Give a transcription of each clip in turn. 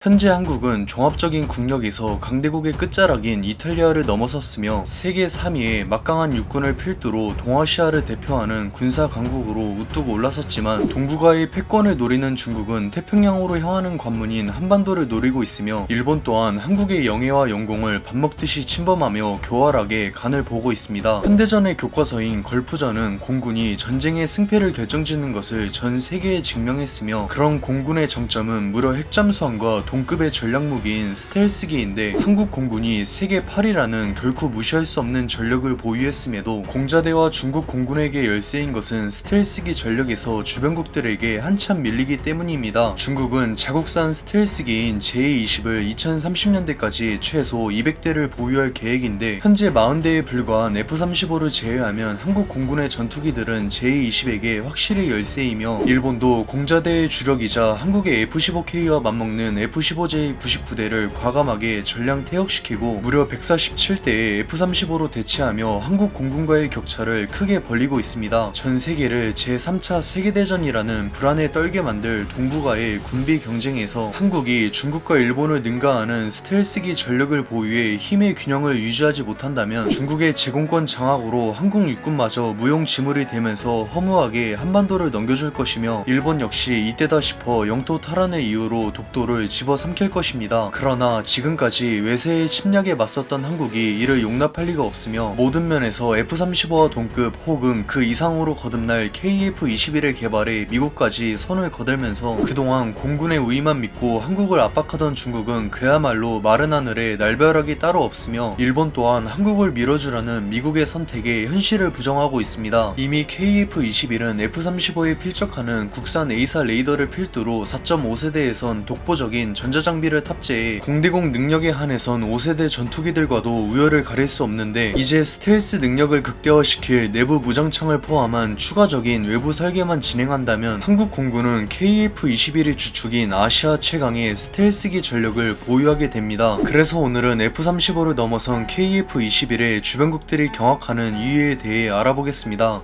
현재 한국은 종합적인 국력에서 강대국의 끝자락인 이탈리아를 넘어섰으며 세계 3위의 막강한 육군을 필두로 동아시아를 대표하는 군사 강국으로 우뚝 올라섰지만 동북아의 패권을 노리는 중국은 태평양으로 향하는 관문인 한반도를 노리고 있으며 일본 또한 한국의 영해와 영공을 밥먹듯이 침범하며 교활하게 간을 보고 있습니다. 현대전의 교과서인 걸프전은 공군이 전쟁의 승패를 결정짓는 것을 전 세계에 증명했으며 그런 공군의 정점은 무려 핵잠수함과 동급의 전략무기인 스텔스기인데 한국 공군이 세계 8위라는 결코 무시할 수 없는 전력을 보유했음에도 공자대와 중국 공군에게 열세인 것은 스텔스기 전력에서 주변국들에게 한참 밀리기 때문입니다. 중국은 자국산 스텔스기인 제20을 2030년대까지 최소 200대를 보유할 계획인데 현재 40대에 불과한 F-35를 제외하면 한국 공군의 전투기들은 제20에게 확실히 열세이며 일본도 공자대의 주력이자 한국의 F-15K와 맞먹는 F-15J 99대를 과감하게 전량 퇴역시키고 무려 147대의 F-35로 대체하며 한국 공군과의 격차를 크게 벌리고 있습니다. 전 세계를 제3차 세계대전이라는 불안에 떨게 만들 동북아의 군비 경쟁에서 한국이 중국과 일본을 능가하는 스텔스기 전력을 보유해 힘의 균형을 유지하지 못한다면 중국의 제공권 장악으로 한국 육군마저 무용지물이 되면서 허무하게 한반도를 넘겨줄 것이며 일본 역시 이때다 싶어 영토 탈환을 이유로 독도를 집어삼킬 것입니다. 그러나 지금까지 외세의 침략에 맞섰던 한국이 이를 용납할 리가 없으며 모든 면에서 F-35와 동급 혹은 그 이상으로 거듭날 KF-21을 개발해 미국까지 손을 거들면서 그동안 공군의 우위만 믿고 한국을 압박하던 중국은 그야말로 마른 하늘에 날벼락이 따로 없으며 일본 또한 한국을 밀어주라는 미국의 선택에 현실을 부정하고 있습니다. 이미 KF-21은 F-35에 필적하는 국산 A사 레이더를 필두로 4.5세대에선 독보적인 전자장비를 탑재해 공대공 능력에 한해선 5세대 전투기들과도 우열을 가릴 수 없는데 이제 스텔스 능력을 극대화시킬 내부 무장창을 포함한 추가적인 외부 설계만 진행한다면 한국 공군은 KF-21의 주축인 아시아 최강의 스텔스기 전력을 보유하게 됩니다. 그래서 오늘은 F-35를 넘어선 KF-21의 주변국들이 경악하는 이유에 대해 알아보겠습니다.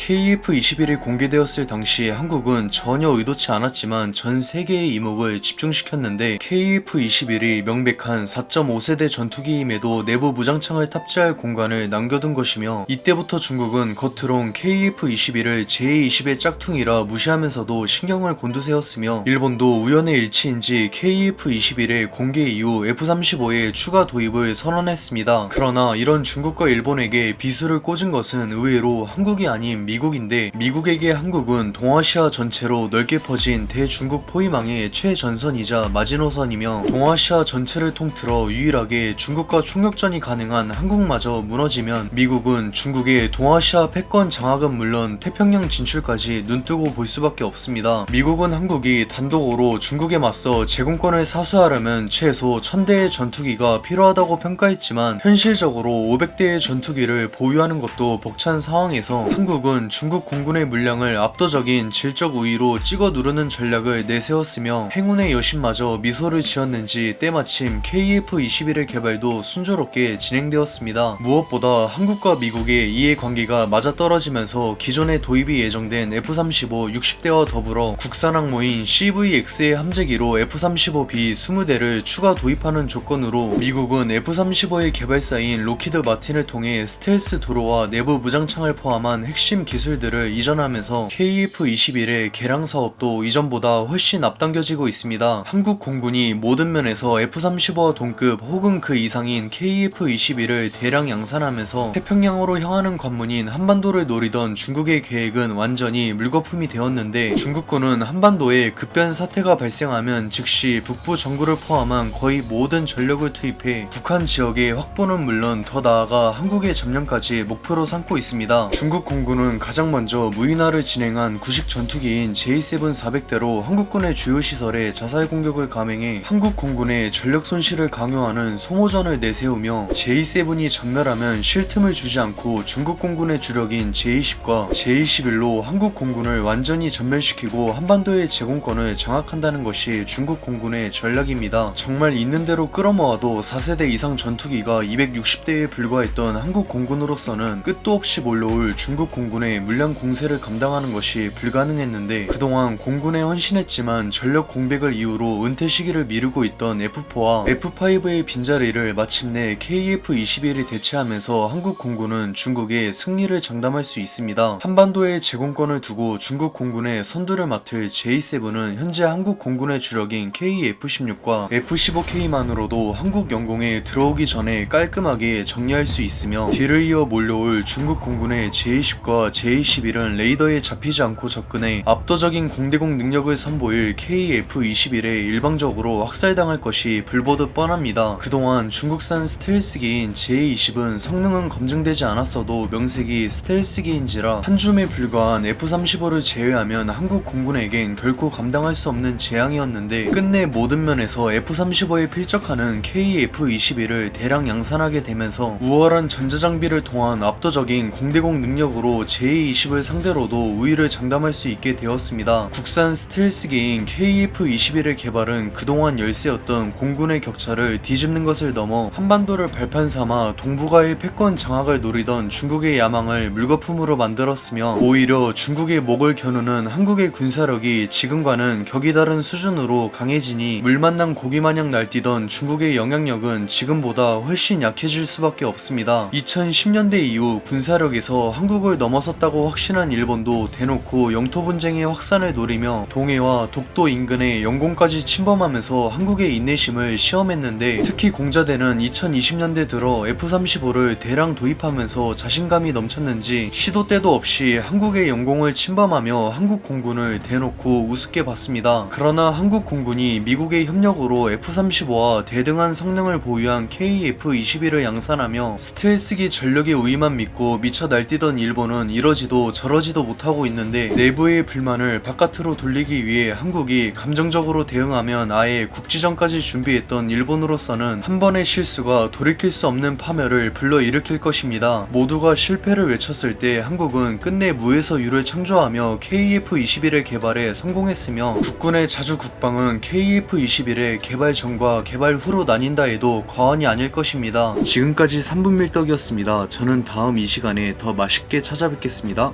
KF-21이 공개되었을 당시 한국은 전혀 의도치 않았지만 전 세계의 이목을 집중시켰는데 KF-21이 명백한 4.5세대 전투기임에도 내부 무장창을 탑재할 공간을 남겨둔 것이며 이때부터 중국은 겉으론 KF-21을 제20의 짝퉁이라 무시하면서도 신경을 곤두세웠으며 일본도 우연의 일치인지 KF-21의 공개 이후 F-35의 추가 도입을 선언했습니다. 그러나 이런 중국과 일본에게 비수를 꽂은 것은 의외로 한국이 아닌 미국인데 미국에게 한국은 동아시아 전체로 넓게 퍼진 대중국 포위망의 최전선이자 마지노선이며 동아시아 전체를 통틀어 유일하게 중국과 총력전이 가능한 한국마저 무너지면 미국은 중국의 동아시아 패권 장악은 물론 태평양 진출까지 눈뜨고 볼 수밖에 없습니다. 미국은 한국이 단독으로 중국에 맞서 제공권을 사수하려면 최소 1000대의 전투기가 필요하다고 평가했지만 현실적으로 500대의 전투기를 보유하는 것도 벅찬 상황에서 한국은 중국 공군의 물량을 압도적인 질적 우위로 찍어 누르는 전략을 내세웠으며 행운의 여신마저 미소를 지었는지 때마침 KF-21의 개발도 순조롭게 진행되었습니다. 무엇보다 한국과 미국의 이해관계가 맞아떨어지면서 기존에 도입이 예정된 F-35 60대와 더불어 국산 항모인 CVX의 함재기로 F-35B 20대를 추가 도입하는 조건으로 미국은 F-35의 개발사인 로키드 마틴을 통해 스텔스 도로와 내부 무장창을 포함한 핵심 기술들을 이전하면서 KF-21의 개량 사업도 이전보다 훨씬 앞당겨지고 있습니다. 한국 공군이 모든 면에서 F-35와 동급 혹은 그 이상인 KF-21을 대량 양산하면서 태평양으로 향하는 관문인 한반도를 노리던 중국의 계획은 완전히 물거품이 되었는데 중국군은 한반도에 급변 사태가 발생하면 즉시 북부 정부를 포함한 거의 모든 전력을 투입해 북한 지역의 확보는 물론 더 나아가 한국의 점령까지 목표로 삼고 있습니다. 중국 공군은 가장 먼저 무인화를 진행한 구식 전투기인 J7-400대로 한국군의 주요 시설에 자살 공격을 감행해 한국 공군의 전력 손실을 강요하는 소모전을 내세우며 J7이 전멸하면 쉴 틈을 주지 않고 중국 공군의 주력인 J10과 J11로 한국 공군을 완전히 전멸시키고 한반도의 제공권을 장악한다는 것이 중국 공군의 전략입니다. 정말 있는 대로 끌어모아도 4세대 이상 전투기가 260대에 불과했던 한국 공군으로서는 끝도 없이 몰려올 중국 공군의 물량 공세를 감당하는 것이 불가능했는데, 그동안 공군에 헌신했지만 전력 공백을 이유로 은퇴 시기를 미루고 있던 F4와 F5의 빈자리를 마침내 KF-21이 대체하면서 한국 공군은 중국에 승리를 장담할 수 있습니다. 한반도의 제공권을 두고 중국 공군의 선두를 맡을 J7은 현재 한국 공군의 주력인 KF-16과 F-15K만으로도 한국 영공에 들어오기 전에 깔끔하게 정리할 수 있으며, 뒤를 이어 몰려올 중국 공군의 J10과 J11은 레이더에 잡히지 않고 접근해 압도적인 공대공 능력을 선보일 KF-21에 일방적으로 학살당할 것이 불보듯 뻔합니다. 그동안 중국산 스텔스기인 J20은 성능은 검증되지 않았어도 명색이 스텔스기인지라 한 줌에 불과한 F-35를 제외하면 한국 공군에겐 결코 감당할 수 없는 재앙이었는데, 끝내 모든 면에서 F-35에 필적하는 KF-21을 대량 양산하게 되면서 우월한 전자장비를 통한 압도적인 공대공 능력으로 J20을 상대로도 우위를 장담할 수 있게 되었습니다. 국산 스텔스기인 KF-21의 개발은 그동안 열세였던 공군의 격차를 뒤집는 것을 넘어 한반도를 발판 삼아 동북아의 패권 장악을 노리던 중국의 야망을 물거품으로 만들었으며, 오히려 중국의 목을 겨누는 한국의 군사력이 지금과는 격이 다른 수준으로 강해지니 물 만난 고기마냥 날뛰던 중국의 영향력은 지금보다 훨씬 약해질 수밖에 없습니다. 2010년대 이후 군사력에서 한국을 넘어섰다고 확신한 일본도 대놓고 영토 분쟁의 확산을 노리며 동해와 독도 인근의 영공까지 침범하면서 한국의 인내심을 시험했는데, 특히 공자대는 2020년대 들어 F-35를 대량 도입하면서 자신감이 넘쳤는지 시도 때도 없이 한국의 영공을 침범하며 한국 공군을 대놓고 우습게 봤습니다. 그러나 한국 공군이 미국의 협력으로 F-35와 대등한 성능을 보유한 KF-21을 양산하며 스텔스기 전력의 우위만 믿고 미쳐 날뛰던 일본은 이러지도 저러지도 못하고 있는데, 내부의 불만을 바깥으로 돌리기 위해 한국이 감정적으로 대응하면 아예 국지전까지 준비했던 일본으로서는 한 번의 실수가 돌이킬 수 없는 파멸을 불러일으킬 것입니다. 모두가 실패를 외쳤을 때 한국은 끝내 무에서 유를 창조하며 KF-21의 개발에 성공했으며, 국군의 자주 국방은 KF-21의 개발 전과 개발 후로 나뉜다 해도 과언이 아닐 것입니다. 지금까지 3분 밀떡이었습니다. 저는 다음 이 시간에 더 맛있게 찾아뵙겠습니다.